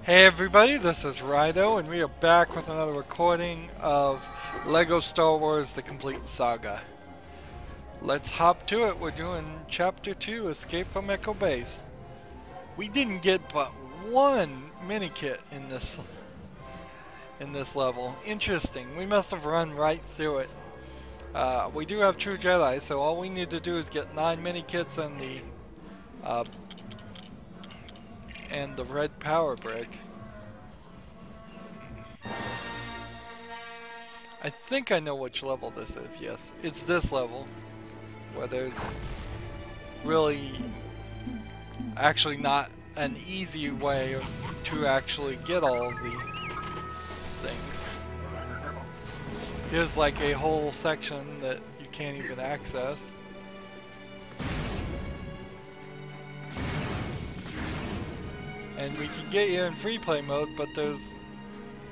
Hey everybody, this is Rydo, and we are back with another recording of LEGO Star Wars The Complete Saga. Let's hop to it. We're doing Chapter 2, Escape from Echo Base. We didn't get but one mini-kit in this level. Interesting. We must have run right through it. We do have True Jedi, so all we need to do is get 9 mini-kits and the red power brick. I think I know which level this is, yes. It's this level, where there's really actually not an easy way to actually get all of the things. Here's like a whole section that you can't even access. And we can get here in free play mode, but there's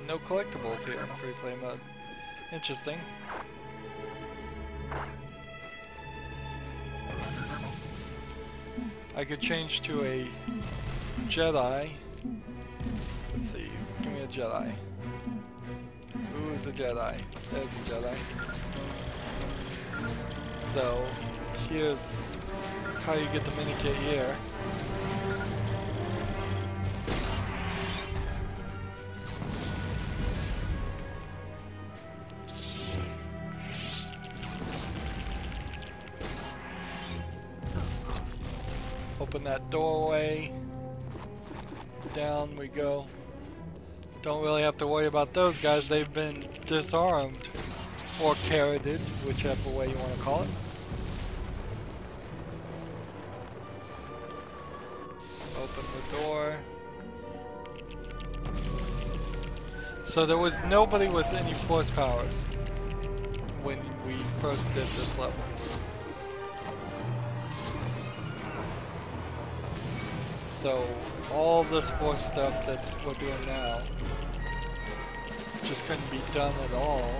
no collectibles here in free play mode. Interesting. I could change to a Jedi. Let's see, give me a Jedi. Who is a Jedi? There's a Jedi. So, here's how you get the mini-kit here. Open that doorway. Down we go. Don't really have to worry about those guys. They've been disarmed. Or carroted, whichever way you want to call it. Open the door. So there was nobody with any force powers when we first did this level. So all this force stuff that we're doing now just couldn't be done at all.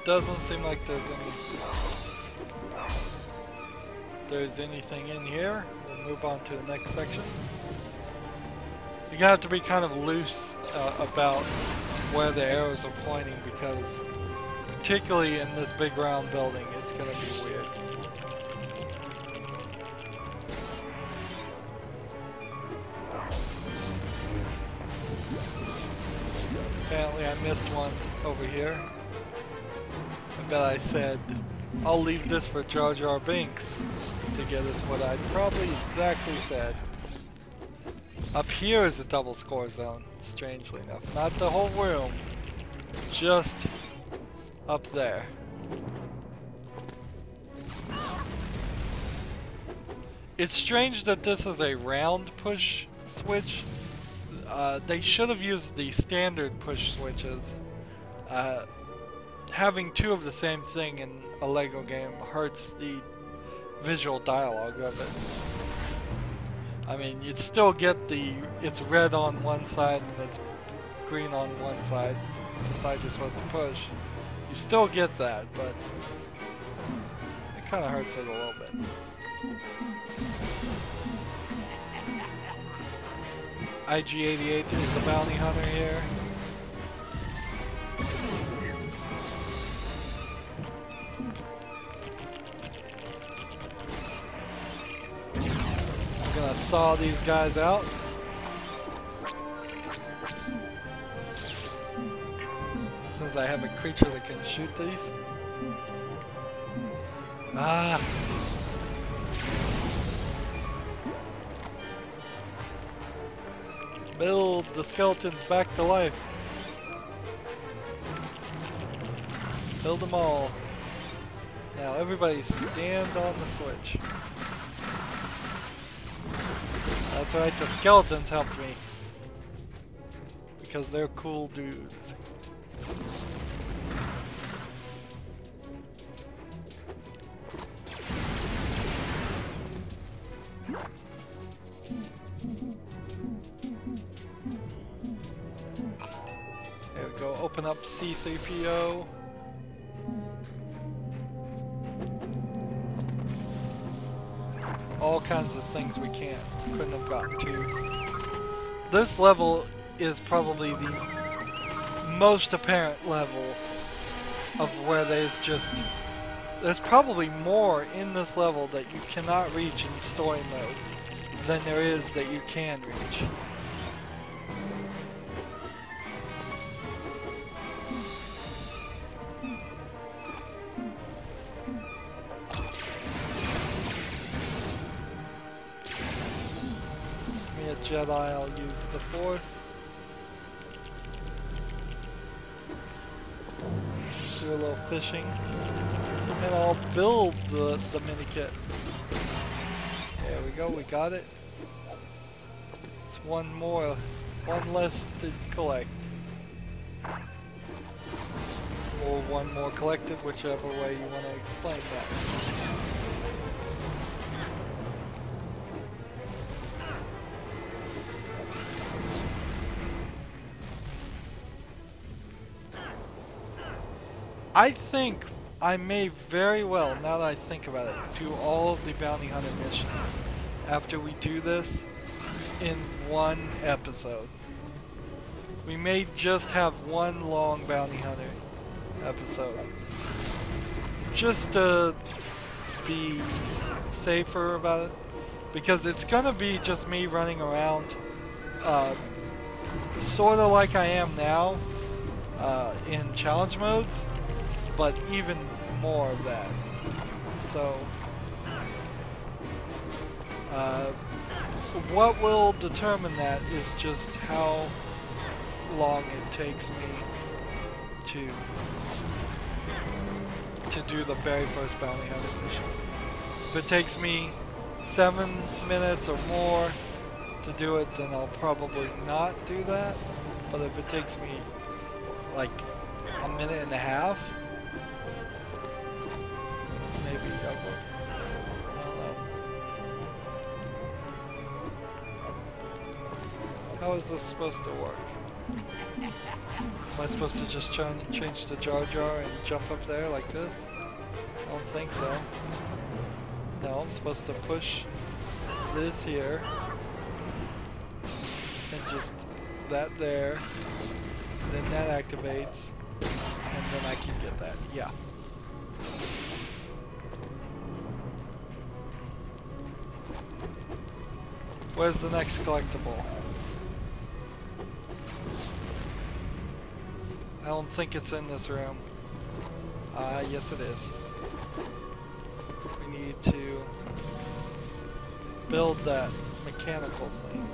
Doesn't seem like there's anything in here. We'll move on to the next section. You have to be kind of loose about where the arrows are pointing, because particularly in this big round building, it's gonna be weird. Apparently I missed one over here. I bet I said, I'll leave this for Jar Jar Binks to get us what I probably exactly said. Up here is a double score zone, strangely enough. Not the whole room, just up there. It's strange that this is a round push switch. They should have used the standard push switches. Having two of the same thing in a LEGO game hurts the visual dialogue of it. I mean, you'd still get it's red on one side and it's green on one side, the side you're supposed to push. You still get that, but it kind of hurts it a little bit. IG-88 is the bounty hunter here. I'm gonna thaw these guys out. Since I have a creature that can shoot these. Ah! Build the skeletons back to life. Build them all. Now everybody stand on the switch. That's right, the skeletons helped me. Because they're cool dudes. There we go, open up C-3PO. all kinds of things we couldn't have gotten to. This level is probably the most apparent level of where there's probably more in this level that you cannot reach in story mode than there is that you can reach. Me a Jedi, I'll use the Force. Do a little fishing. And I'll build the mini kit. There we go, we got it. It's one less to collect. Or one more collected, whichever way you want to explain that. I think I may very well, now that I think about it, do all of the bounty hunter missions after we do this in one episode. We may just have one long bounty hunter episode. Just to be safer about it. Because it's gonna be just me running around sorta like I am now in challenge modes. But even more of that. So, what will determine that is just how long it takes me to do the very first bounty hunter mission. If it takes me 7 minutes or more to do it, then I'll probably not do that. But if it takes me like a minute and a half, maybe I don't know. How is this supposed to work? Am I supposed to just change the Jar Jar and jump up there like this? I don't think so. No, I'm supposed to push this here and just that there, then that activates, and then I can get that. Yeah. Where's the next collectible? I don't think it's in this room. Yes it is. We need to build that mechanical thing.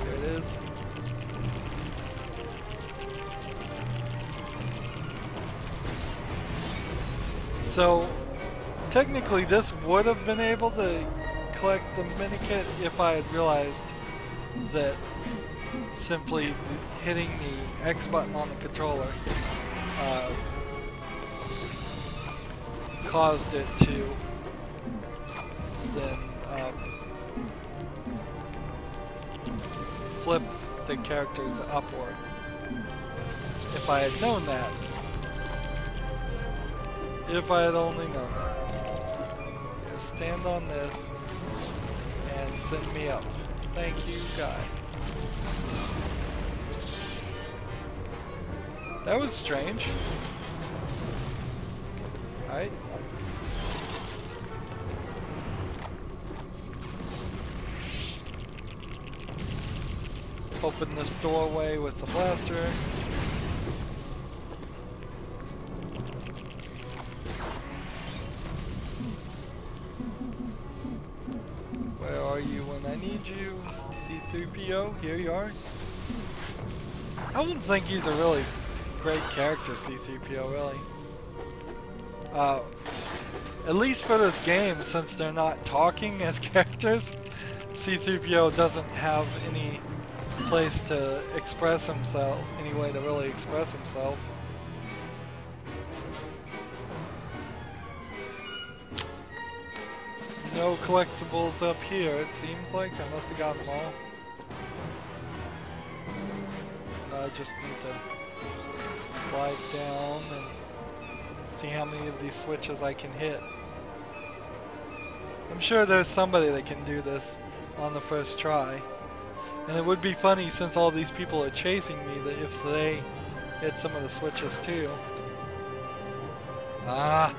There it is. So, technically this would have been able to collect the mini kit if I had realized that simply hitting the X button on the controller caused it to then flip the characters upward. If I had known that. If I had only known that. Just stand on this and send me up. Thank you, guy. That was strange. Alright. Open this doorway with the blaster. Where are you when I need you? C-3PO, here you are. I wouldn't think he's a really great character, C-3PO, really. At least for this game, since they're not talking as characters, C-3PO doesn't have any place to express himself, any way to really express himself. No collectibles up here, it seems like. I must have gotten them all. So now I just need to slide down and see how many of these switches I can hit. I'm sure there's somebody that can do this on the first try. And it would be funny, since all these people are chasing me, that if they hit some of the switches too. Ah!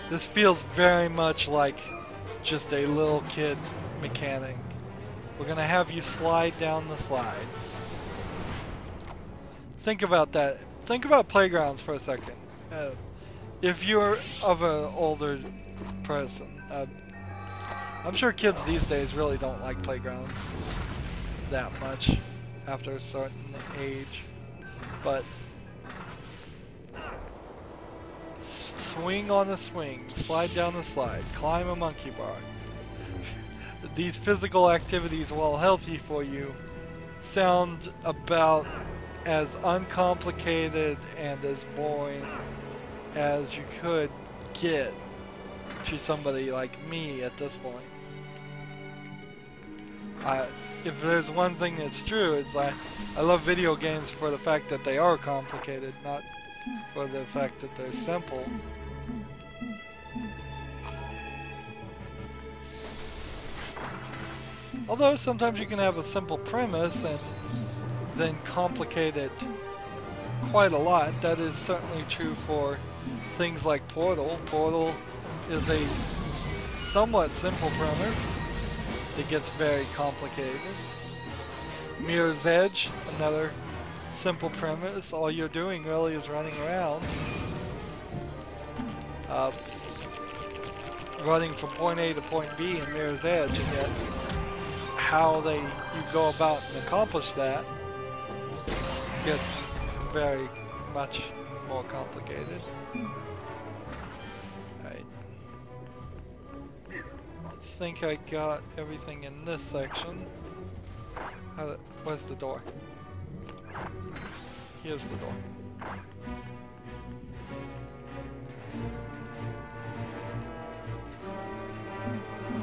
This feels very much like just a little kid mechanic. We're gonna have you slide down the slide. Think about that. Think about playgrounds for a second. If you're of an older person, I'm sure kids these days really don't like playgrounds that much after a certain age, but swing on the swing, slide down the slide, climb a monkey bar. These physical activities, while healthy for you, sound about as uncomplicated and as boring as you could get to somebody like me at this point. If there's one thing that's true, it's I love video games for the fact that they are complicated, not for the fact that they're simple. Although sometimes you can have a simple premise and then complicate it quite a lot. That is certainly true for things like Portal. Portal is a somewhat simple premise. It gets very complicated. Mirror's Edge, another simple premise. All you're doing really is running around. Running from point A to point B in Mirror's Edge, and yet how you go about and accomplish that gets very much more complicated. Alright. I think I got everything in this section. Where's the door? Here's the door.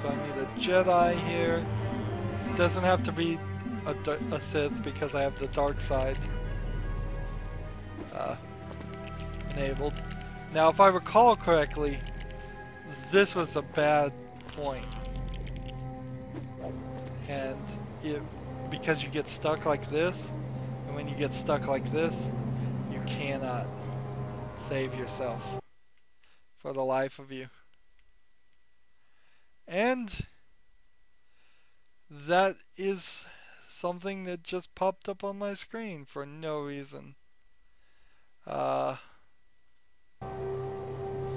So I need a Jedi here. It doesn't have to be a Sith because I have the dark side enabled. Now, if I recall correctly, this was a bad point, and because you get stuck like this, and when you get stuck like this, you cannot save yourself for the life of you. And that is something that just popped up on my screen for no reason.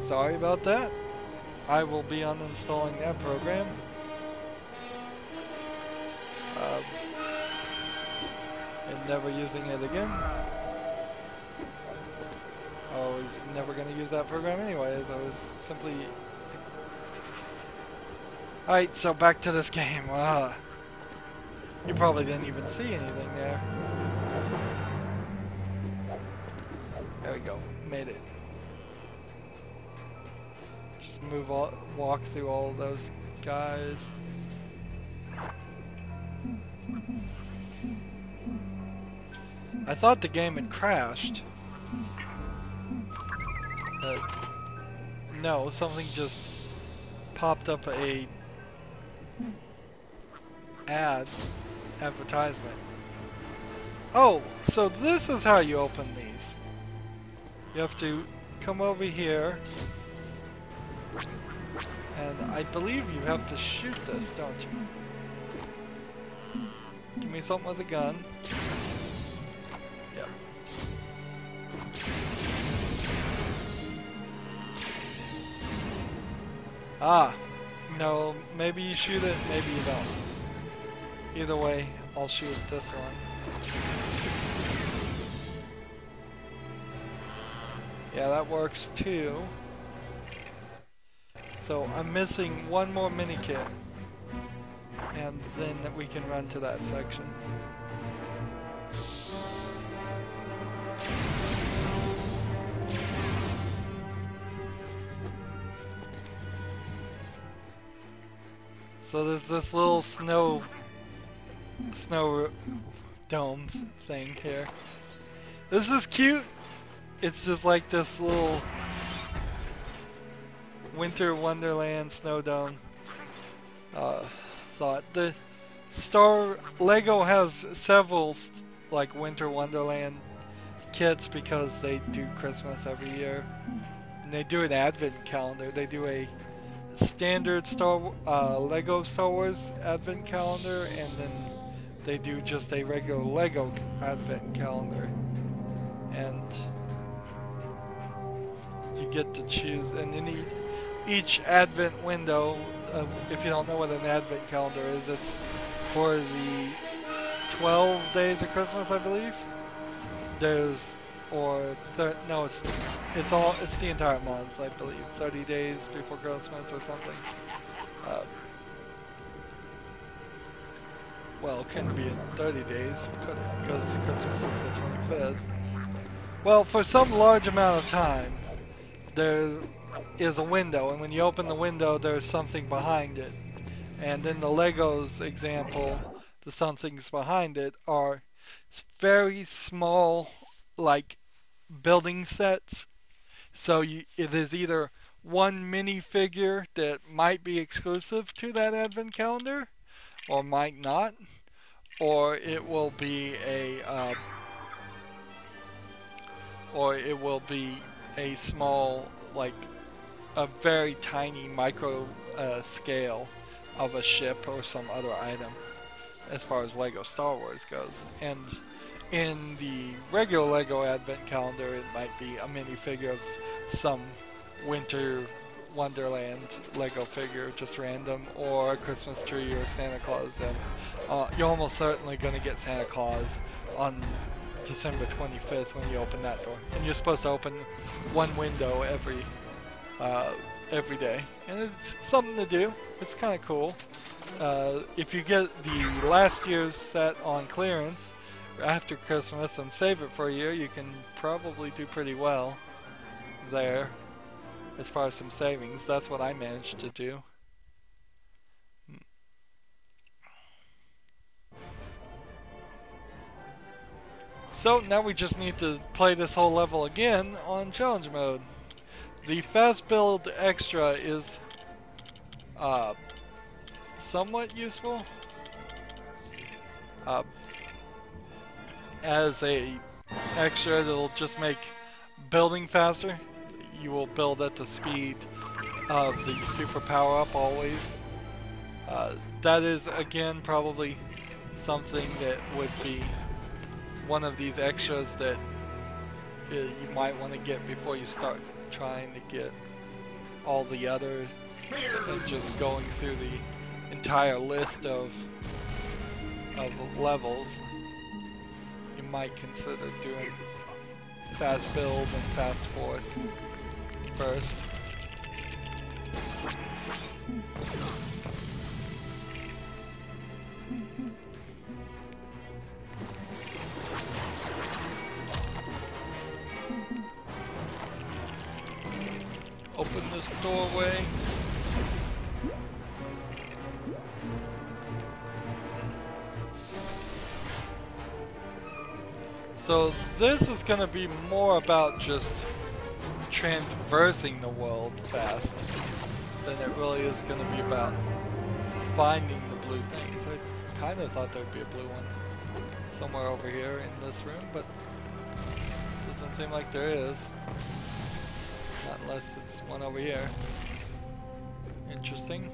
Sorry about that. I will be uninstalling that program. And never using it again. I was never going to use that program anyways. I was simply... Alright, so back to this game. You probably didn't even see anything there. There we go. Made it. Just walk through all those guys. I thought the game had crashed. No, something just popped up a advertisement. Oh, so this is how you open these. You have to come over here, and I believe you have to shoot this, don't you? Give me something with a gun. Yeah. Ah, no, maybe you shoot it, maybe you don't. Either way, I'll shoot this one. Yeah, that works too. So I'm missing one more mini kit, and then we can run to that section. So there's this little snow dome thing here. This is cute. It's just like this little winter wonderland snow dome thought. The Lego has several like winter wonderland kits because they do Christmas every year. And they do an advent calendar. They do a standard Lego Star Wars advent calendar, and then they do just a regular Lego advent calendar. And you get to choose, and in each advent window, if you don't know what an advent calendar is, it's for the 12 days of Christmas, I believe. There's, or no, it's the entire month, I believe. 30 days before Christmas or something. Well, it couldn't be in 30 days because Christmas is the 25th. Well, for some large amount of time, there is a window, and when you open the window, there's something behind it. And in the Legos example, the somethings behind it are very small, like, building sets. So it is either one minifigure that might be exclusive to that advent calendar, or might not, or it will be a small, like a very tiny micro scale of a ship or some other item, as far as Lego Star Wars goes. And in the regular Lego Advent Calendar, it might be a minifigure of some Winter Wonderland Lego figure, just random, or a Christmas tree or Santa Claus. And you're almost certainly going to get Santa Claus on December 25th when you open that door. And you're supposed to open one window every day. And it's something to do. It's kind of cool. If you get the last year's set on clearance after Christmas and save it for a year, you can probably do pretty well there as far as some savings. That's what I managed to do. So now we just need to play this whole level again on challenge mode. The fast build extra is somewhat useful as a extra that'll just make building faster. You will build at the speed of the super power up always. That is again probably something that would be one of these extras that you might want to get before you start trying to get all the others and just going through the entire list of levels. You might consider doing fast build and fast force first. Open this doorway. So this is going to be more about just traversing the world fast than it really is going to be about finding the blue things. I kind of thought there would be a blue one somewhere over here in this room, but doesn't seem like there is. Not unless it's one over here. Interesting.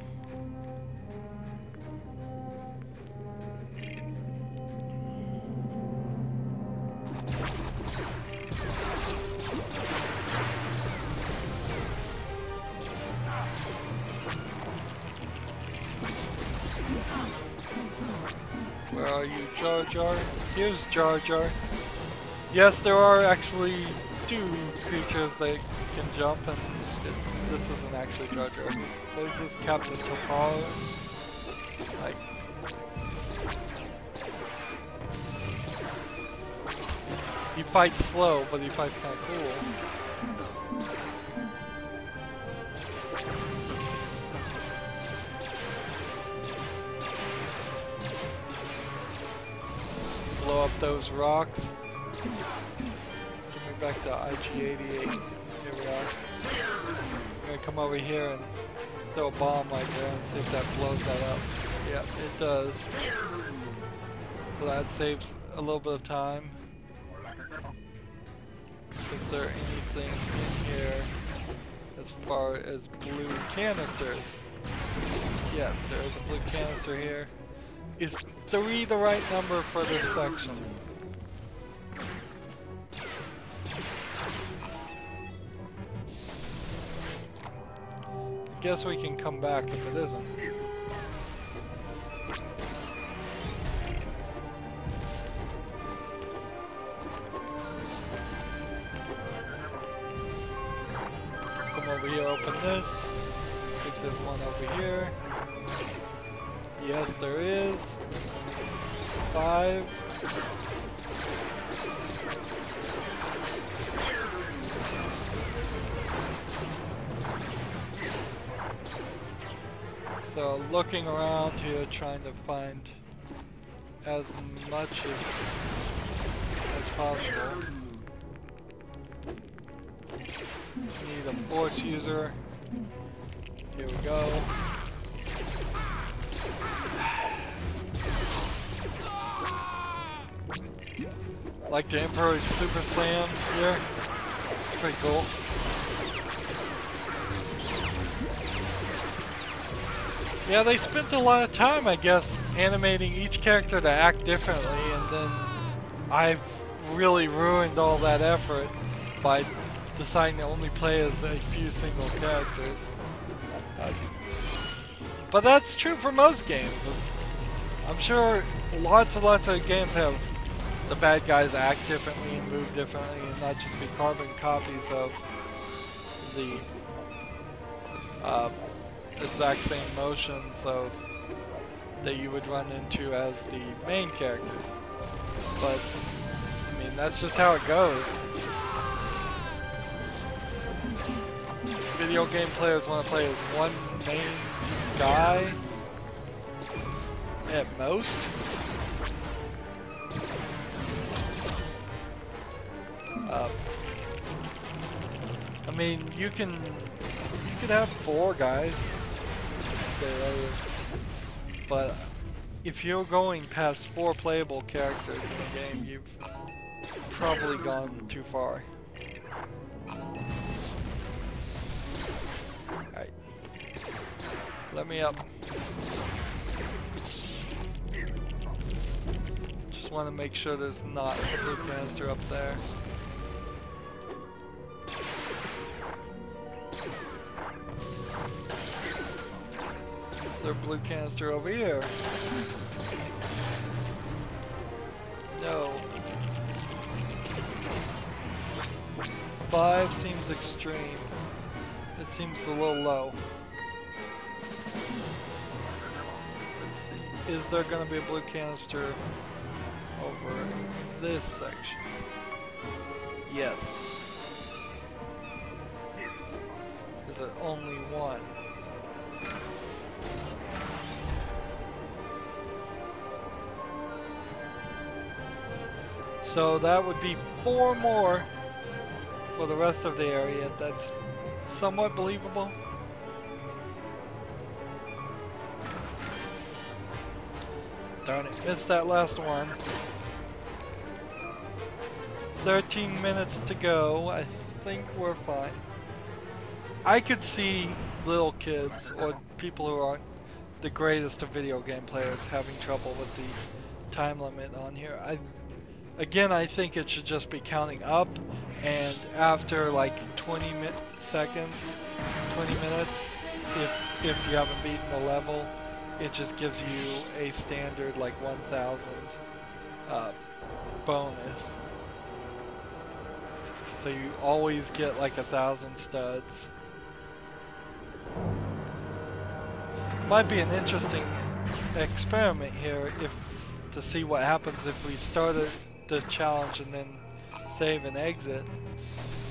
Where are you, Jar Jar? Here's Jar Jar. Yes, there are actually two creatures that can jump, and this isn't actually Jar Jar. This is Captain Picard. Like, he fights slow, but he fights kind of cool. Blow up those rocks. back to IG-88. Here we are. I'm gonna come over here and throw a bomb right there and see if that blows that up. Yep, it does. So that saves a little bit of time. Is there anything in here as far as blue canisters? Yes, there is a blue canister here. Is 3 the right number for this section? I guess we can come back if it isn't. Let's come over here, open this. If there's one over here. Yes, there is. 5. So looking around here, trying to find as much as possible. Need a force user. Here we go. Like the Emperor's Super Slam here. Pretty cool. Yeah, they spent a lot of time, I guess, animating each character to act differently, and then I've really ruined all that effort by deciding to only play as a few single characters. But that's true for most games. I'm sure lots and lots of games have the bad guys act differently and move differently and not just be carbon copies of the exact same motions that you would run into as the main characters. But, I mean, that's just how it goes. Video game players want to play as one main guy at most. I mean, you could have 4 guys, but if you're going past 4 playable characters in the game, you've probably gone too far. Alright, let me up. Just want to make sure there's not a blue canister up there. Their blue canister over here. No. 5 seems extreme. It seems a little low. Let's see. Is there going to be a blue canister over this section? Yes. Is it only 1? So that would be 4 more for the rest of the area. That's somewhat believable. Darn it, missed that last one. 13 minutes to go. I think we're fine. I could see little kids or people who aren't the greatest of video game players having trouble with the time limit on here. Again, I think it should just be counting up, and after like 20 seconds, 20 minutes, if you haven't beaten the level, it just gives you a standard like 1,000 bonus. So you always get like 1,000 studs. Might be an interesting experiment here to see what happens if we started the challenge and then save and exit,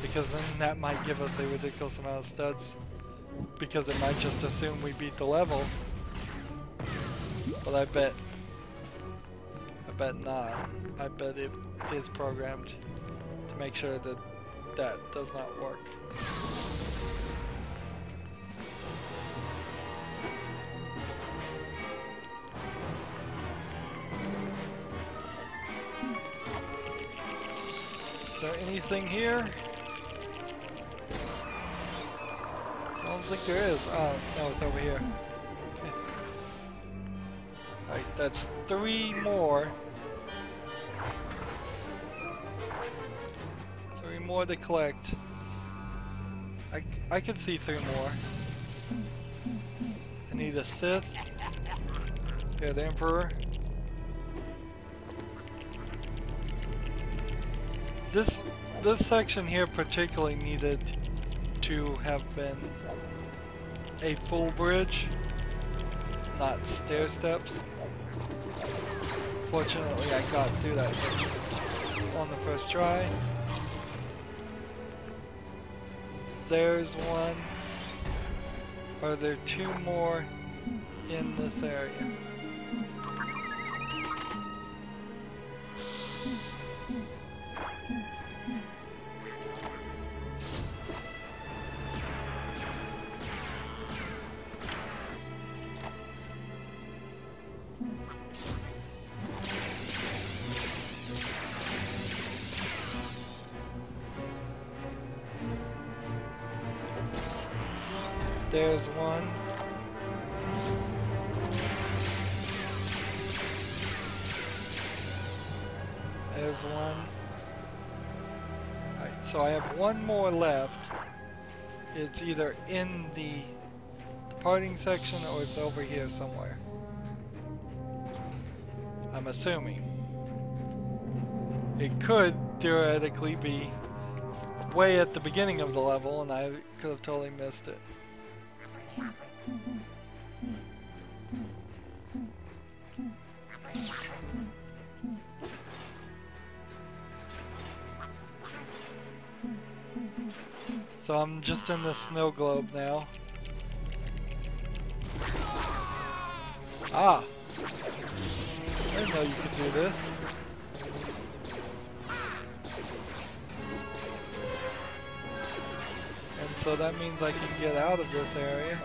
because then that might give us a ridiculous amount of studs, because it might just assume we beat the level. But I bet not. I bet it is programmed to make sure that that does not work. Is there anything here? I don't think there is. Oh, no, it's over here. Alright, that's 3 more. 3 more to collect. I can see 3 more. I need a Sith. Yeah, the Emperor. This section here particularly needed to have been a full bridge, not stair steps. Fortunately, I got through that on the first try. There's one. Are there 2 more in this area? There's one. There's one. Alright, so I have 1 more left. It's either in the departing section or it's over here somewhere. I'm assuming. It could theoretically be way at the beginning of the level and I could have totally missed it. So I'm just in the snow globe now. Ah! I didn't know you could do this. And so that means I can get out of this area.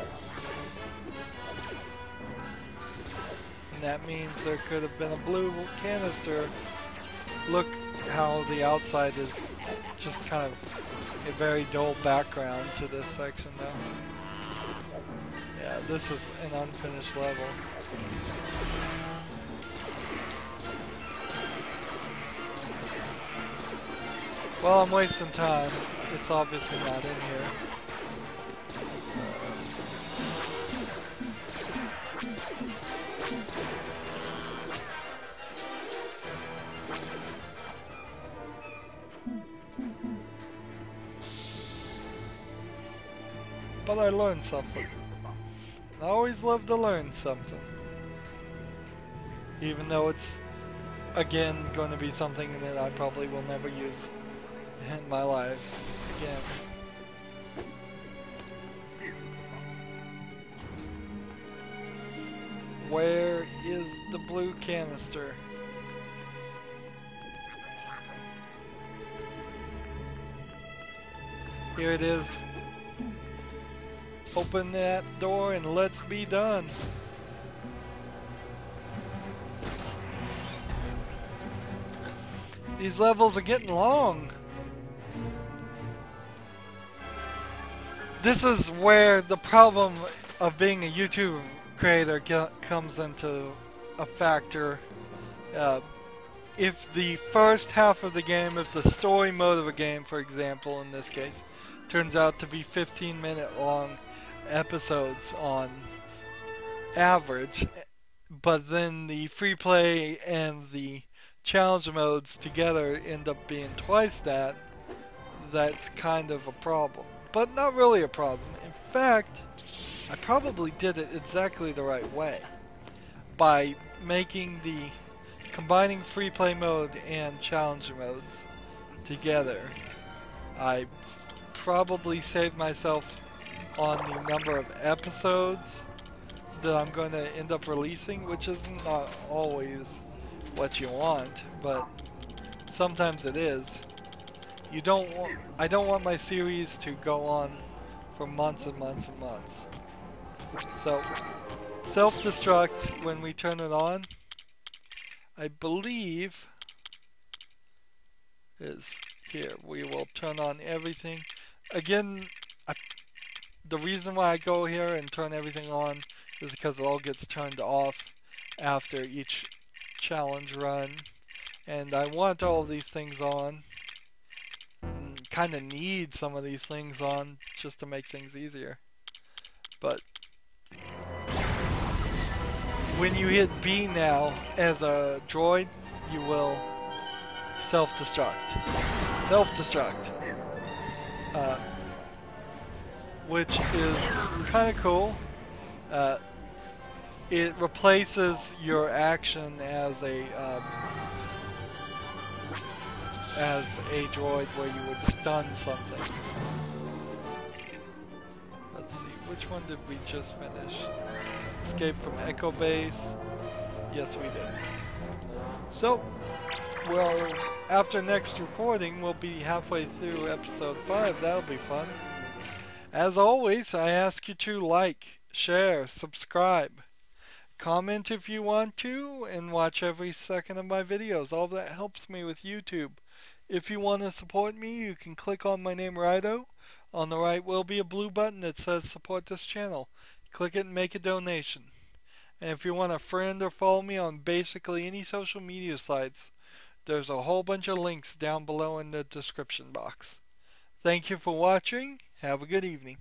And that means there could have been a blue canister. Look how the outside is just kind of a very dull background to this section though. Yeah, this is an unfinished level. Well, I'm wasting time. It's obviously not in here. But I learned something. I always love to learn something. Even though it's, again, going to be something that I probably will never use in my life again. Where is the blue canister? Here it is. Open that door and let's be done. These levels are getting long. This is where the problem of being a YouTube creator comes into a factor. If the first half of the game, if the story mode of a game, for example, in this case, turns out to be 15-minute long episodes on average, but then the free play and the challenge modes together end up being twice that, that's kind of a problem. But not really a problem. In fact, I probably did it exactly the right way. By making combining free play mode and challenge modes together, I probably saved myself on the number of episodes that I'm going to end up releasing, which is not always what you want, but sometimes it is. You don't want, I don't want my series to go on for months and months and months. So, self-destruct when we turn it on, I believe, is here. We will turn on everything. Again, the reason why I go here and turn everything on is because it all gets turned off after each challenge run. And I want all of these things on. Kind of need some of these things on just to make things easier. But when you hit B now as a droid, you will self-destruct. Self-destruct. Which is kind of cool. It replaces your action as a droid where you would stun something. Let's see, which one did we just finish? Escape from Echo Base. Yes, we did. So, well, after next recording, we'll be halfway through episode 5. That'll be fun. As always, I ask you to like, share, subscribe, comment if you want to, and watch every second of my videos. All that helps me with YouTube. If you want to support me, you can click on my name, Rydo. On the right will be a blue button that says support this channel. Click it and make a donation. And if you want to friend or follow me on basically any social media sites, there's a whole bunch of links down below in the description box. Thank you for watching. Have a good evening.